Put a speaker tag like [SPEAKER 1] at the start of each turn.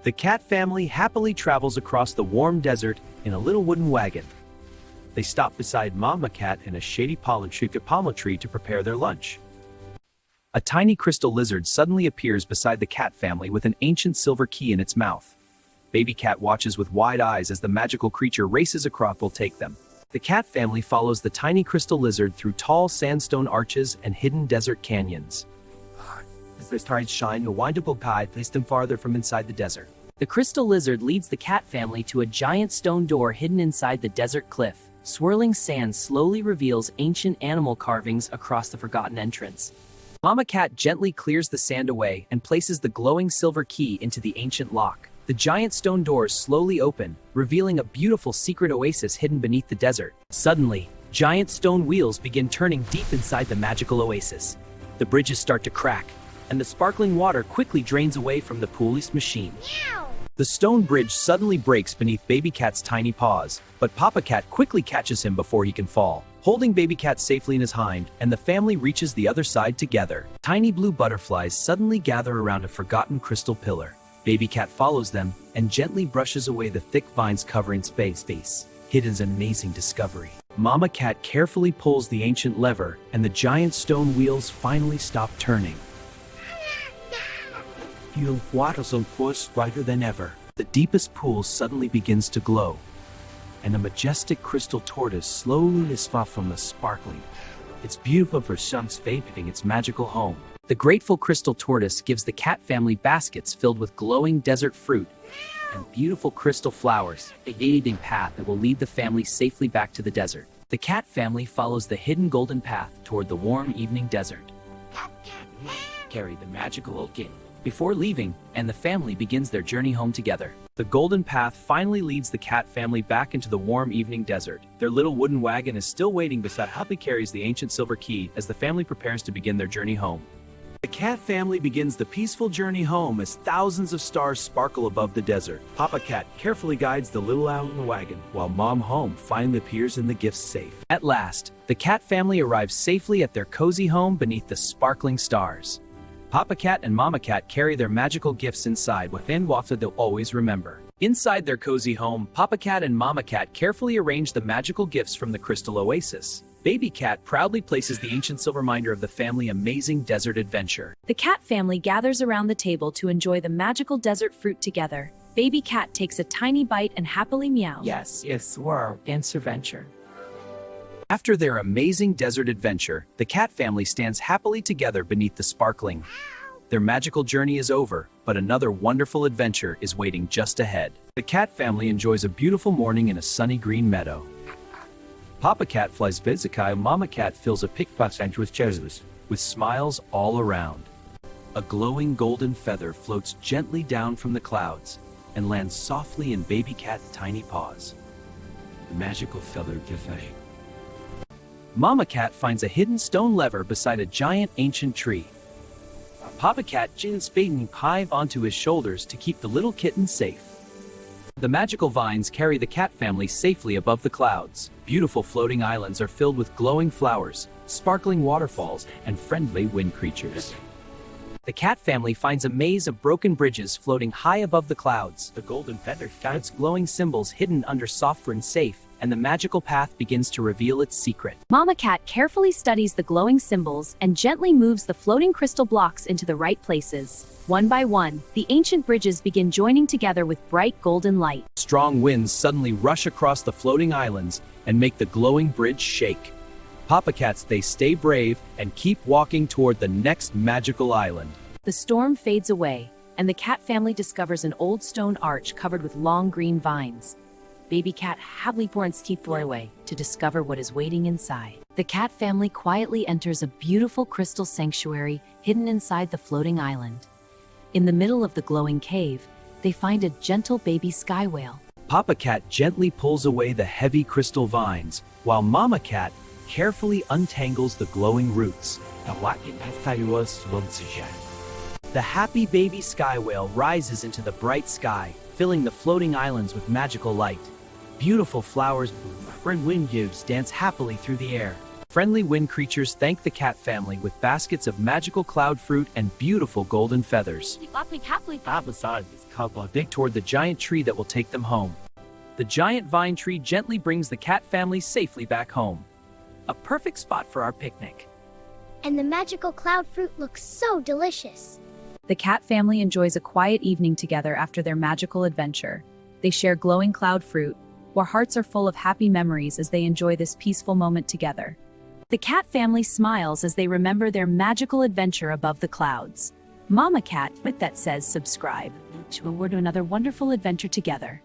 [SPEAKER 1] The cat family happily travels across the warm desert in a little wooden wagon. They stop beside Mama Cat in a shady palm tree to prepare their lunch. A tiny crystal lizard suddenly appears beside the cat family with an ancient silver key in its mouth. Baby Cat watches with wide eyes as the magical creature races across will take them. The cat family follows the tiny crystal lizard through tall sandstone arches and hidden desert canyons. As their stars shine, a windable guide placed them farther from inside the desert.
[SPEAKER 2] The crystal lizard leads the cat family to a giant stone door hidden inside the desert cliff. Swirling sand slowly reveals ancient animal carvings across the forgotten entrance. Mama Cat gently clears the sand away and places the glowing silver key into the ancient lock. The giant stone doors slowly open, revealing a beautiful secret oasis hidden beneath the desert. Suddenly, giant stone wheels begin turning deep inside the magical oasis. The bridges start to crack, and the sparkling water quickly drains away from the police machine.
[SPEAKER 3] Meow.
[SPEAKER 1] The stone bridge suddenly breaks beneath Baby Cat's tiny paws, but Papa Cat quickly catches him before he can fall, holding Baby Cat safely in his hind, and the family reaches the other side together. Tiny blue butterflies suddenly gather around a forgotten crystal pillar. Baby Cat follows them and gently brushes away the thick vines covering space. It is an amazing discovery. Mama Cat carefully pulls the ancient lever, and the giant stone wheels finally stop turning. The water's on course brighter than ever. The deepest pool suddenly begins to glow, and a majestic crystal tortoise slowly is far from the sparkling. It's beautiful for some favoring its magical home. The grateful crystal tortoise gives the cat family baskets filled with glowing desert fruit and beautiful crystal flowers, a leading path that will lead the family safely back to the desert. The cat family follows the hidden golden path toward the warm evening desert. Carry the magical oak before leaving, and the family begins their journey home together. The golden path finally leads the cat family back into the warm evening desert. Their little wooden wagon is still waiting beside Happy carries the ancient silver key as the family prepares to begin their journey home. The cat family begins the peaceful journey home as thousands of stars sparkle above the desert. Papa Cat carefully guides the little owl in the wagon, while Mom Home finally appears in the gift safe. At last, the cat family arrives safely at their cozy home beneath the sparkling stars. Papa Cat and Mama Cat carry their magical gifts inside within water they'll always remember. Inside their cozy home, Papa Cat and Mama Cat carefully arrange the magical gifts from the crystal oasis. Baby Cat proudly places the ancient silver reminder of the family's amazing desert adventure.
[SPEAKER 4] The cat family gathers around the table to enjoy the magical desert fruit together. Baby Cat takes a tiny bite and happily meows.
[SPEAKER 2] Yes, we're adventure.
[SPEAKER 1] After their amazing desert adventure, the cat family stands happily together beneath the sparkling. Their magical journey is over, but another wonderful adventure is waiting just ahead. The cat family enjoys a beautiful morning in a sunny green meadow. Papa Cat flies Vizikai, Mama Cat fills a pickpocket with cherries, with smiles all around. A glowing golden feather floats gently down from the clouds and lands softly in Baby Cat's tiny paws. The magical feather cafe. Mama Cat finds a hidden stone lever beside a giant ancient tree. Papa Cat jins Baden hive onto his shoulders to keep the little kitten safe. The magical vines carry the cat family safely above the clouds. Beautiful floating islands are filled with glowing flowers, sparkling waterfalls, and friendly wind creatures. The cat family finds a maze of broken bridges floating high above the clouds. The golden feather guides glowing symbols hidden under sovereign safe, and the magical path begins to reveal its secret.
[SPEAKER 4] Mama Cat carefully studies the glowing symbols and gently moves the floating crystal blocks into the right places. One by one, the ancient bridges begin joining together with bright golden light.
[SPEAKER 1] Strong winds suddenly rush across the floating islands and make the glowing bridge shake. Papa Cats, they stay brave and keep walking toward the next magical island.
[SPEAKER 4] The storm fades away, and the cat family discovers an old stone arch covered with long green vines. Baby Cat happily points teeth away to discover what is waiting inside. The cat family quietly enters a beautiful crystal sanctuary hidden inside the floating island. In the middle of the glowing cave, they find a gentle baby sky whale.
[SPEAKER 1] Papa Cat gently pulls away the heavy crystal vines, while Mama Cat carefully untangles the glowing roots. The happy baby sky whale rises into the bright sky, filling the floating islands with magical light. Beautiful flowers and wind waves dance happily through the air. Friendly wind creatures thank the cat family with baskets of magical cloud fruit and beautiful golden feathers. dig toward the giant tree that will take them home. The giant vine tree gently brings the cat family safely back home. A perfect spot for our picnic.
[SPEAKER 3] And the magical cloud fruit looks so delicious.
[SPEAKER 4] The cat family enjoys a quiet evening together after their magical adventure. They share glowing cloud fruit, where hearts are full of happy memories as they enjoy this peaceful moment together. The cat family smiles as they remember their magical adventure above the clouds. Mama Cat, with that says subscribe. We'll to another wonderful adventure together.